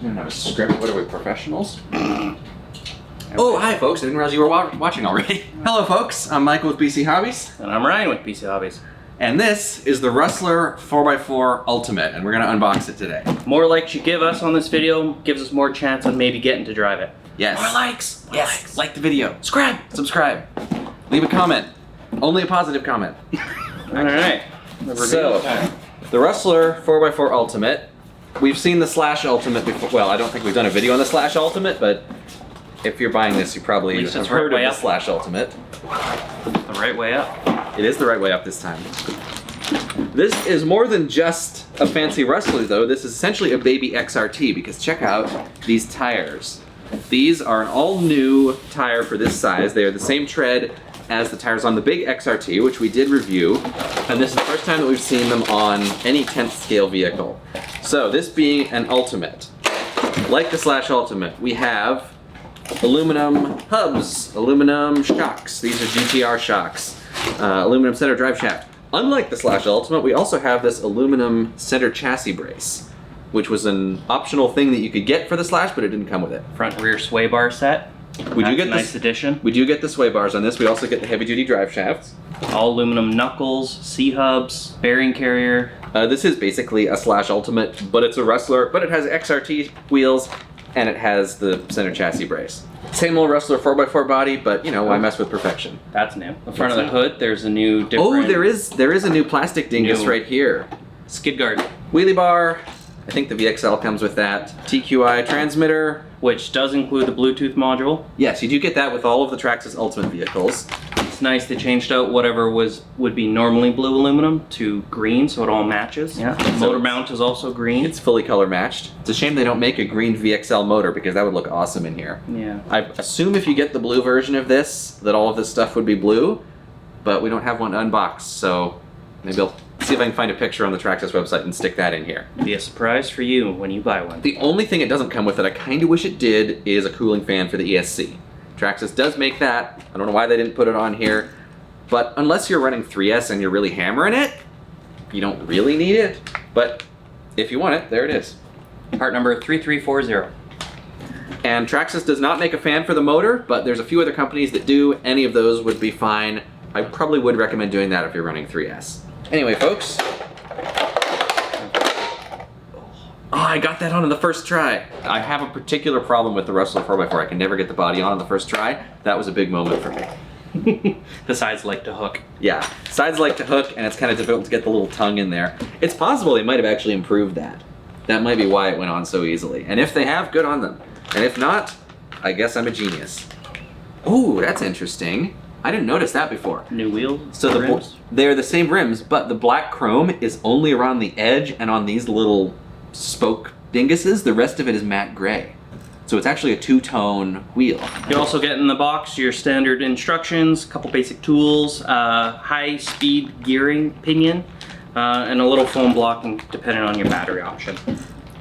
We don't have a script. What are we, professionals? Oh, hi folks. I didn't realize you were watching already. Hello folks, I'm Michael with BC Hobbies. And I'm Ryan with BC Hobbies. And this is the Rustler 4x4 Ultimate, and we're gonna unbox it today. More likes you give us on this video gives us more chance of maybe getting to drive it. Yes. More likes! More likes. Like the video. Subscribe. Leave a comment. Only a positive comment. Alright. So, the Rustler 4x4 Ultimate. We've seen the Slash Ultimate before. Well, I don't think we've done a video on the Slash Ultimate, but if you're buying this, you probably have heard of the Slash Ultimate. The right way up. It is the right way up this time. This is more than just a fancy Rustler though. This is essentially a baby XRT because check out these tires. These are an all new tire for this size. They are the same tread as the tires on the big XRT, which we did review. And this is the first time that we've seen them on any 10th scale vehicle. So this being an Ultimate, like the Slash Ultimate, we have aluminum hubs, aluminum shocks. These are GTR shocks. Aluminum center drive shaft. Unlike the Slash Ultimate, we also have this aluminum center chassis brace, which was an optional thing that you could get for the Slash, but it didn't come with it. Front rear sway bar set. We do get a nice addition. We do get the sway bars on this. We also get the heavy duty drive shafts. All aluminum knuckles, C-hubs, bearing carrier. This is basically a Slash Ultimate, but it's a Rustler, but it has XRT wheels and it has the center chassis brace. Same old Rustler 4x4 body, but you know, why mess with perfection? That's new. The front of the hood, there's a new different... Oh, there is a new plastic dingus right here. Skid guard. Wheelie bar. I think the VXL comes with that. TQI transmitter. Which does include the Bluetooth module. Yes, you do get that with all of the Traxxas Ultimate vehicles. It's nice they changed out whatever would be normally blue aluminum to green, so it all matches. Yeah. The motor mount is also green. It's fully color matched. It's a shame they don't make a green VXL motor because that would look awesome in here. Yeah. I assume if you get the blue version of this, that all of this stuff would be blue, but we don't have one unboxed, so maybe I'll see if I can find a picture on the Traxxas website and stick that in here. Be a surprise for you when you buy one. The only thing it doesn't come with that I kind of wish it did is a cooling fan for the ESC. Traxxas does make that. I don't know why they didn't put it on here, but unless you're running 3S and you're really hammering it, you don't really need it. But if you want it, there it is. Part number 3340. And Traxxas does not make a fan for the motor, but there's a few other companies that do. Any of those would be fine. I probably would recommend doing that if you're running 3S. Anyway, folks. Oh, I got that on in the first try. I have a particular problem with the Rustler 4x4. I can never get the body on the first try. That was a big moment for me. The sides like to hook. Yeah, sides like to hook, and it's kind of difficult to get the little tongue in there. It's possible they might have actually improved that. That might be why it went on so easily. And if they have, good on them. And if not, I guess I'm a genius. Oh, that's interesting. I didn't notice that before. New wheels. So they're the same rims, but the black chrome is only around the edge and on these little spoke dinguses. The rest of it is matte gray. So it's actually a two-tone wheel. You also get in the box your standard instructions, a couple basic tools, high-speed gearing pinion, and a little foam blocking depending on your battery option.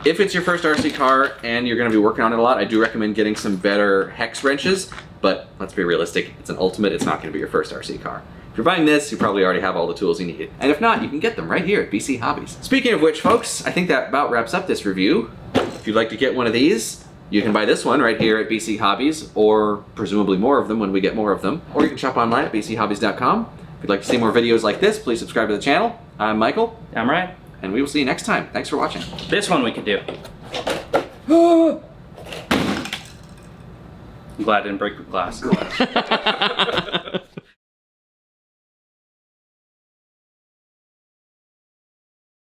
If it's your first RC car and you're going to be working on it a lot, I do recommend getting some better hex wrenches. But let's be realistic, it's an Ultimate, it's not going to be your first RC car. If you're buying this, you probably already have all the tools you need. And if not, you can get them right here at BC Hobbies. Speaking of which, folks, I think that about wraps up this review. If you'd like to get one of these, you can buy this one right here at BC Hobbies, or presumably more of them when we get more of them. Or you can shop online at bchobbies.com. If you'd like to see more videos like this, please subscribe to the channel. I'm Michael. I'm Ryan. And we will see you next time. Thanks for watching. This one we could do. I'm glad I didn't break the glass.